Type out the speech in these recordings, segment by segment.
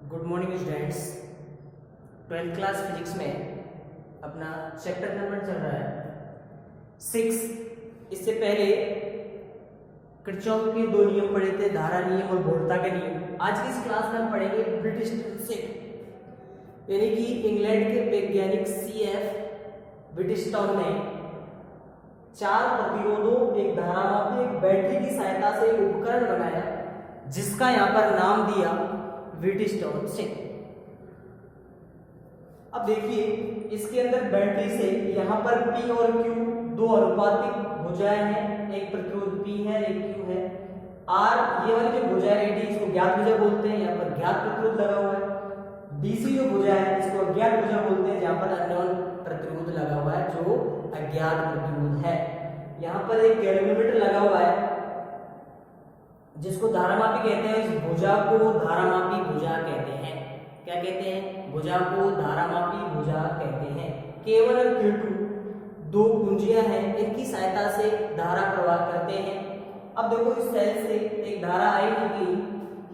Good morning students. 12th class physics में अपना chapter number चल रहा है 6। इससे पहले किरचॉफ के दो नियम पढ़े थे, धारा नियम और वोल्टा के नियम। आज की इस क्लास में हम पढ़ेंगे ब्रिटिश सेट, यानी कि इंग्लैंड के वैज्ञानिक CF ब्रिटिशटाउन ने 4 प्रतिरोधों, एक धारामापी, एक बैटरी की सहायता से एक उपकरण बनाया जिसका यहाँ पर नाम दिया ब्रिटिशटाउन सेट। अब देखिए इसके अंदर बैटरी से यहाँ पर P और Q दो अनुपातिक भुजाएं हैं, एक प्रतिरोध P है, एक Q है। R ये वाली जो भुजा है इसको ज्ञात भुजा बोलते हैं, यहाँ पर ज्ञात प्रतिरोध लगा हुआ है। DC जो भुजा है इसको अज्ञात भुजा बोलते हैं, जहाँ पर अननोन प्रतिरोध लगा हुआ है जो अज्ञात प्रतिरोध है। यहाँ पर एक गैल्वेनोमीटर लगा हुआ है जिसको धारामापी कहते हैं। इस भुजा को धारामापी भुजा कहते हैं। क्या कहते हैं? भुजा को धारामापी भुजा कहते हैं। K1 और Q2 दो कुंजियां हैं, इनकी सहायता से धारा प्रवाह करते हैं। अब देखो इस सेल से एक धारा आई निकली,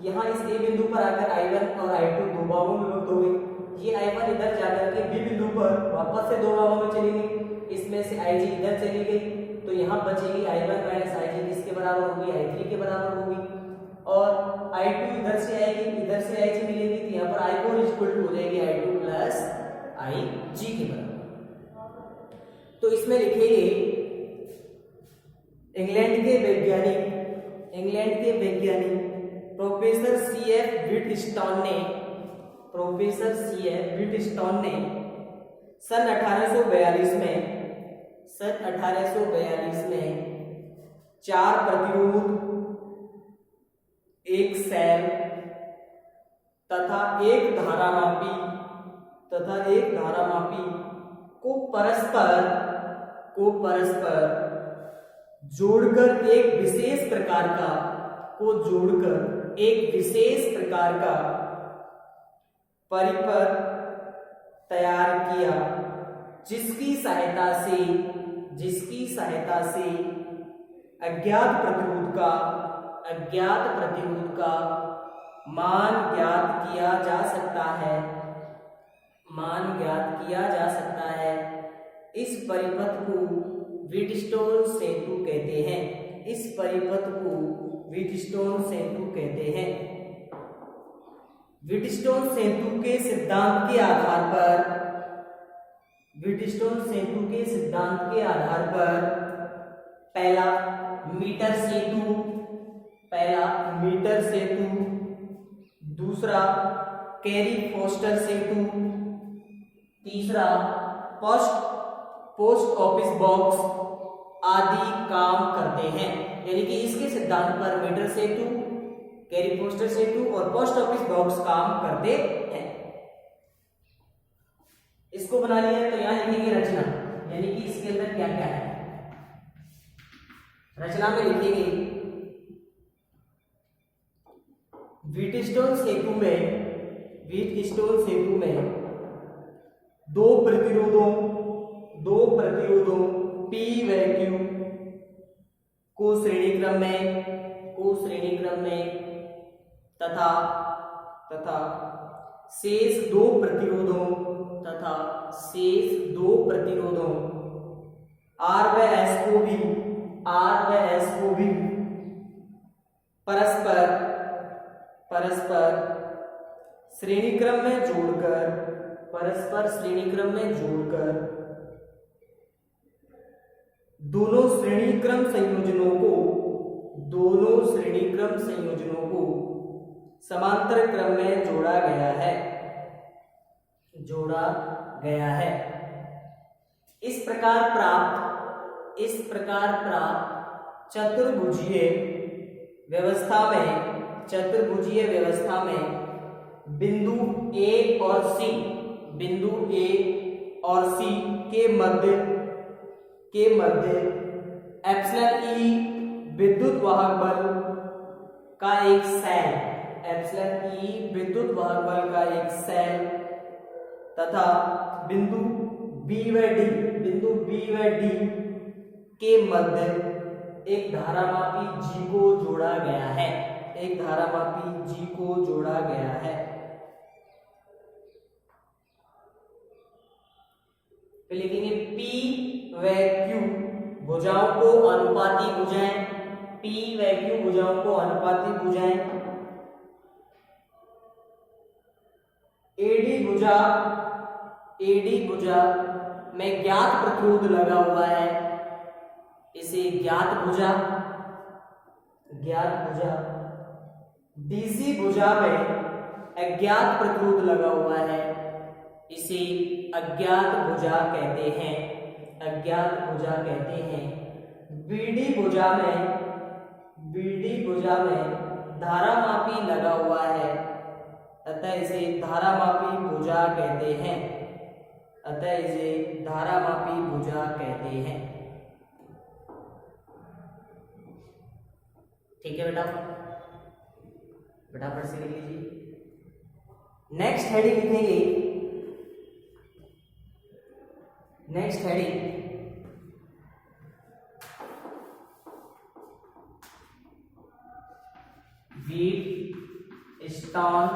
यहाँ इस A बिंदु पर आकर I1 और I2 दो भागों में विभक्त हो गई। ये I1 इधर जाकर के B बिंदु पर वापस से दो भागों में चली गई, इसमें से IG इधर चली गई, तो यहाँ बचेगी I1 माइनस IG किसके बराबर होगी? I3 के बराबर होगी। और I2 इधर से आएगी, इधर से IG मिलेगी, तो यहाँ पर I4 इक्वल टू हो जाएगी I2 प्लस IG के बराबर। तो इसमें लिखेंगे इंग्लैंड के वैज्ञानिक प्रोफेसर CF ब्रिटिशटाउन ने सन 1842 में 4 प्रतिरोध, एक सेल तथा एक धारामापी को परस्पर जोड़कर एक विशेष प्रकार का परिपथ तैयार किया, जिसकी सहायता से अज्ञात प्रतिरोध का मान ज्ञात किया जा सकता है। इस परिपथ को व्हीटस्टोन सेतु कहते हैं। व्हीटस्टोन सेतु के सिद्धांत के आधार पर पहला मीटर सेतु, दूसरा कैरी फोस्टर सेतु, तीसरा पोस्ट ऑफिस बॉक्स आदि काम करते हैं। यानी कि इसके सिद्धांत पर मीटर सेतु, कैरी फोस्टर सेतु और पोस्ट ऑफिस बॉक्स काम करते हैं। इसको बना लिया तो यहां लिखेंगे रचना, यानी कि इसके अंदर क्या क्या है। रचना में लिखेंगे व्हीटस्टोन सेतु में दो प्रतिरोधों P व Q को श्रेणी क्रम में तथा शेष दो प्रतिरोधों R व S को भी परस्पर श्रेणी क्रम में जोड़कर दोनों श्रेणी क्रम संयोजनों को समांतर क्रम में जोड़ा गया है। इस प्रकार प्राप्त चतुर्भुजीय व्यवस्था में बिंदु A और C के मध्य एप्सिलॉन E विद्युत वाहक बल का एक सेल तथा बिंदु B व D के मध्य एक धारामापी G को जोड़ा गया है। फिर लिखेंगे P व Q भुजाओं को अनुपाती भुजाएं, P व Q भुजाओं को अनुपाती भुजाएं। AD भुजा में ज्ञात प्रतिरोध लगा हुआ है, इसे ज्ञात भुजा। DC भुजा में अज्ञात प्रतिरोध लगा हुआ है, इसे अज्ञात भुजा कहते हैं, BD भुजा में धारामापी लगा हुआ है, अतः इसे धारामापी भुजा कहते हैं, ठीक है बेटा, फटाफट से लिख लीजिए। नेक्स्ट हेडिंग लिखेंगे, व्हीटस्टोन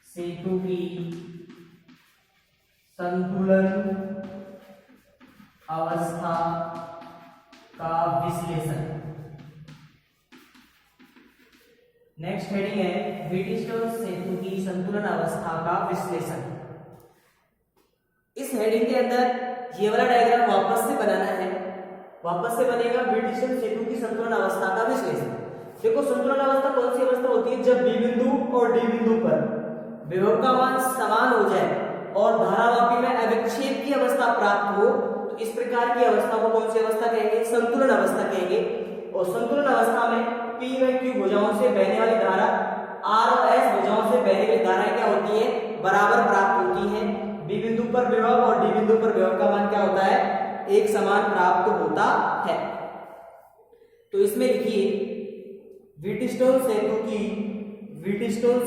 सेतु की संतुलन अवस्था का विश्लेषण। नेक्स्ट हेडिंग है व्हीटस्टोन सेतु की संतुलन अवस्था का विश्लेषण। इस हेडिंग के अंदर ये वाला डायग्राम वापस से बनाना है, वापस से बनेगा व्हीटस्टोन सेतु की संतुलन अवस्था का विश्लेषण। देखो संतुलन अवस्था कौन सी अवस्था होती है, जब बी बिंदु और डी बिंदु पर विभव का मान समान हो जाए और धारामापी में अविक्षेप की अवस्था प्राप्त हो, तो इस प्रकार की अवस्था को कौन सी अवस्था कहेंगे, संतुलन अवस्था कहेंगे। और संतुलन अवस्था में P व Q भुजाओं से बहने वाली धारा, R और S भुजाओं से बहने वाली धाराएं क्या होती है, बराबर प्राप्त होती हैं। B बिंदु पर विभव और D बिंदु पर विभव का मान क्या होता है, एक समान प्राप्त होता है। तो इसमें लिखिए व्हीटस्टोन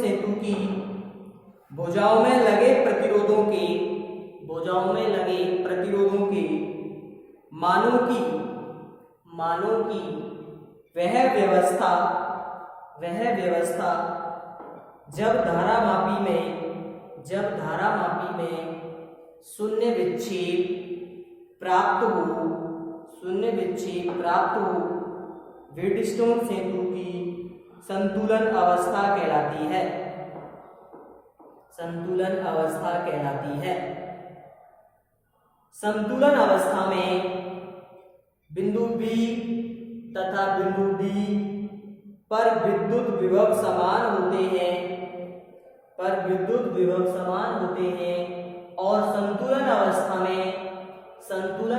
सेतु की भुजाओं में लगे प्रतिरोधों के मानों की वह व्यवस्था जब धारामापी में शून्य विक्षेप प्राप्त हो व्हीटस्टोन सेतु की संतुलन अवस्था कहलाती है। संतुलन अवस्था में बिंदु B तथा बिंदु D पर विद्युत विभव समान होते हैं और संतुलन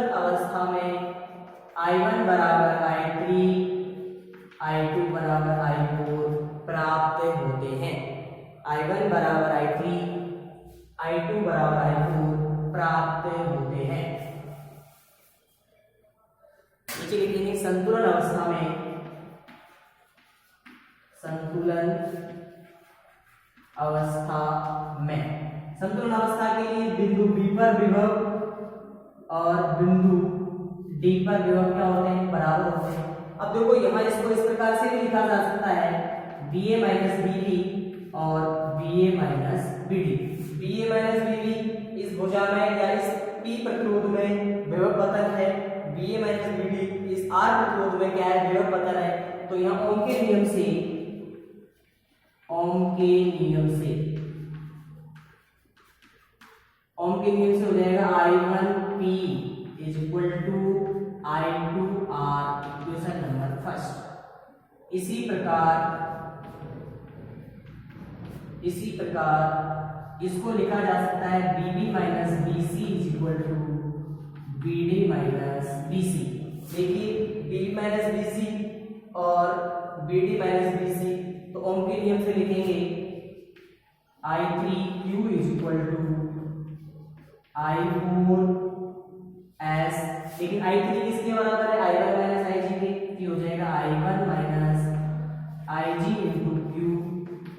अवस्था में I1 बराबर I3, I2 बराबर I4 प्राप्त होते हैं। I1 बराबर I3, I2 बराबर I4 प्राप्त होते हैं। नीचे लिखेंगे संतुलन अवस्था के लिए बिंदु B पर विभव और बिंदु D पर विभव क्या होते हैं, बराबर होते हैं। अब देखो यहाँ इसको इस प्रकार से भी लिखा जा सकता है BA माइनस BD और BA minus BD। BA minus BD इस भुजा में या इस P प्रतिरोध में विभव पतन है, BA माइनस BD इस R प्रतिरोध में क्या है, विभव पतन है। तो यहाँ ओम के नियम से हो जाएगा I1P is equal to I2R, equation number first. इसी प्रकार इसको लिखा जा सकता है BB minus BC is equal to BD minus BC। देखिए BB माइनस BC और BD माइनस BC, तो ओम के नियम से लिखेंगे I3Q is equal to I4S, लेकिन I3 किसके बराबर है, I1 माइनस IG के, हो जाएगा I1 minus IG into Q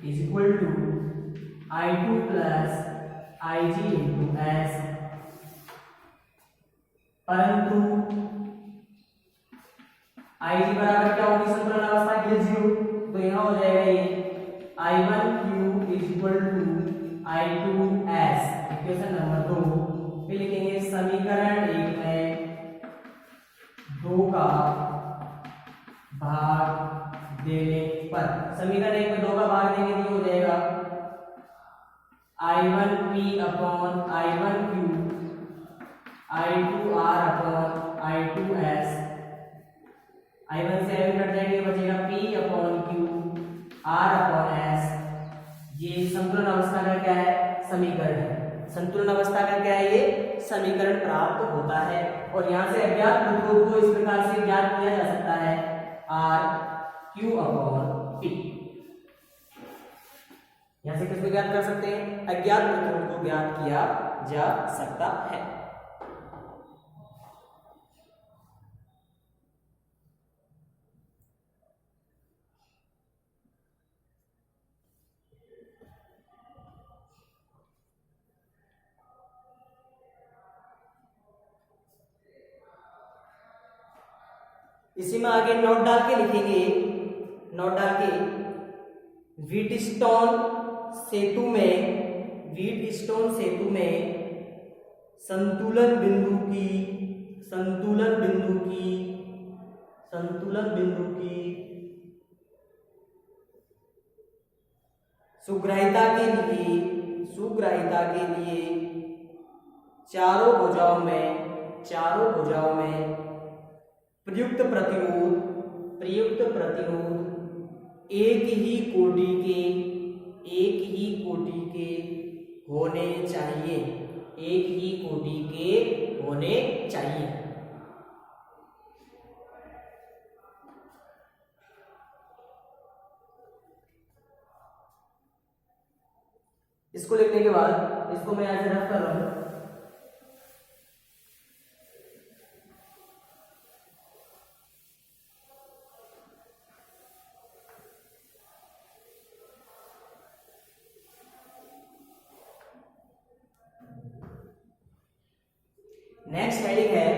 is equal to I2 plus IG into S। परंतु IG बराबर क्या होगी संतुलन अवस्था के लिए 0, तो यहाँ हो जाएगा ये I1Q is equal to I2S equation number 2। फिर लिखेंगे समीकरण 1 में 2 का भाग देने पर, समीकरण 1 में 2 का भाग देंगे तो हो जाएगा I1P upon I1Q I2R upon I2S, I1 से I1 कट जाएंगे, बचेगा P upon Q R upon S। ये संतुलन अवस्था का क्या है? समीकरण है। संतुलन अवस्था का क्या है? ये समीकरण प्राप्त होता है। और यहाँ से अज्ञात प्रतिरोध को इस प्रकार से ज्ञात किया जा सकता है RQ अपॉन P। यहाँ से किसको ज्ञात कर सकते हैं? अज्ञात प्रतिरोध को ज्ञात किया जा सकता है। इसी में आगे नोट डाल के लिखेंगे, नोट डाल के व्हीटस्टोन सेतु में संतुलन बिंदु की सुग्राह्यता के लिए चारों भुजाओं में प्रयुक्त प्रतिरोध एक ही कोटि के होने चाहिए। इसको लिखने के बाद इसको मैं ऐसे रख कर रहा हूं। नेक्स्ट हेडिंग है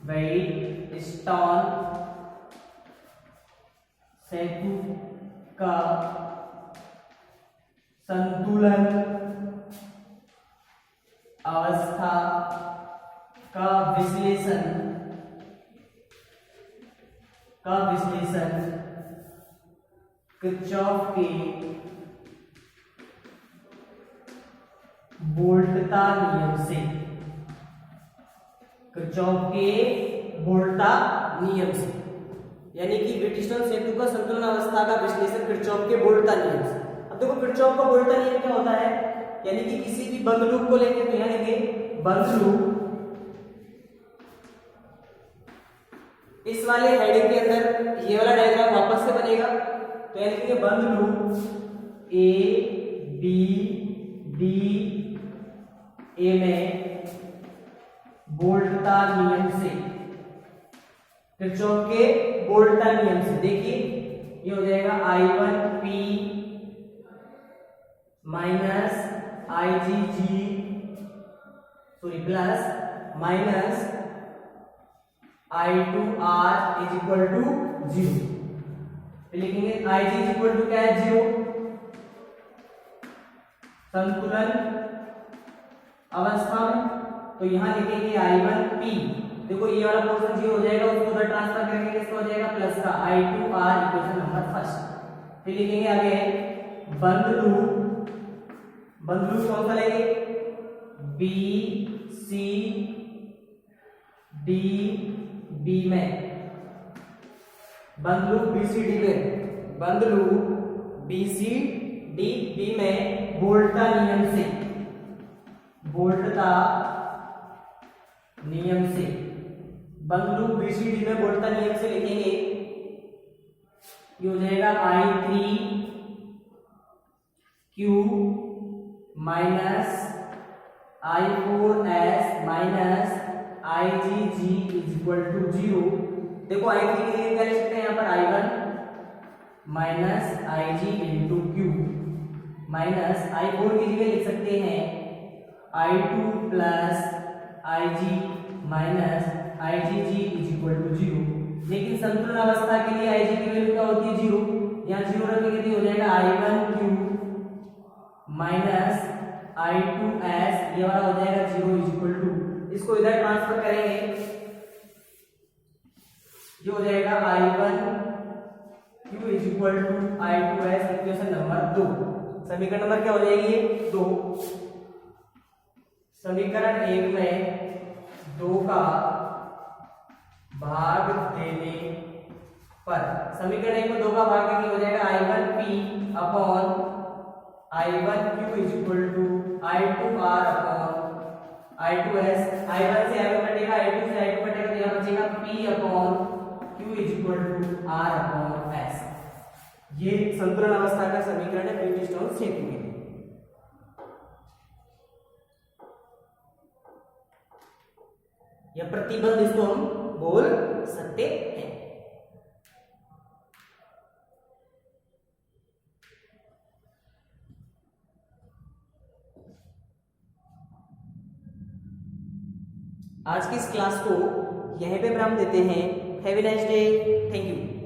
व्हीटस्टोन सेतु का संतुलन अवस्था का विश्लेषण किरचॉफ के वोल्टता नियम से, यानी कि व्हीटस्टोन सेतु का संतुलन अवस्था का विश्लेषण किरचॉफ के वोल्टता नियम से। अब देखो किरचॉफ का वोल्टता नियम क्या होता है, यानी कि किसी भी बंद लूप को लेंगे तो यहाँ लेंगे बंद लूप, इस वाले हेडिंग के अंदर ये वाला डायग्राम वापस से बनेगा, तो यानी कि बंद loop A B D A में वोल्टता नियम से, किरचॉफ के वोल्टता नियम से, देखिए ये हो जाएगा I1P minus IgG plus minus I2R is equal to 0। लिखेंगे Ig इज इक्वल टू क्या है? 0। संतुलन अवस्था में तो यहां लिखेंगे I1P, देखो ये वाला पोर्शन 0 हो जाएगा, उसको उधर ट्रांसफर करेंगे, किसका हो जाएगा? प्लस का I2R इक्वेशन नंबर फर्स्ट। फिर लिखेंगे आगे बंद लूप कौन सा लेंगे? B C D B में बंद लूप BCD में वोल्टता नियम से बंद लूप BCD में वोल्टता नियम से लिखेंगे, ये हो जाएगा I3Q minus I4S minus IgG is equal to 0। देखो I3 के लिए क्या लिख सकते हैं? यहाँ पर I1 minus Ig into Q minus I4 की जगह लिख सकते हैं I2 plus Ig minus IgG is equal to 0। लेकिन संतुलन अवस्था के लिए Ig की वैल्यू क्या होती है? 0। यहाँ 0 रखेंगे तो हो जाएगा I1Q माइनस I2S, ये वाला हो जाएगा 0 इज इक्वल टू, इसको इधर ट्रांसफर करेंगे, ये हो जाएगा I1Q is equal to I2S, equation number 2। समीकरण नंबर क्या हो जाएगी? 2। समीकरण 1 में 2 का भाग देने पर, समीकरण 1 में 2 का भाग देने हो जाएगा I1P upon I1Q is equal to I2R upon I2S। I1 से I1 कटेगा, I2 से I2 कटेगा, तो यहाँ बचेगा P upon Q is equal to R upon S। ये संतुलन अवस्था का समीकरण है ब्रिटिश-स्टोक्स सेतु के लिए। यह प्रतिबंध इसको हम बोल सकते हैं। आज की इस क्लास को यहीं पे विराम देते हैं। Have a nice day, thank you.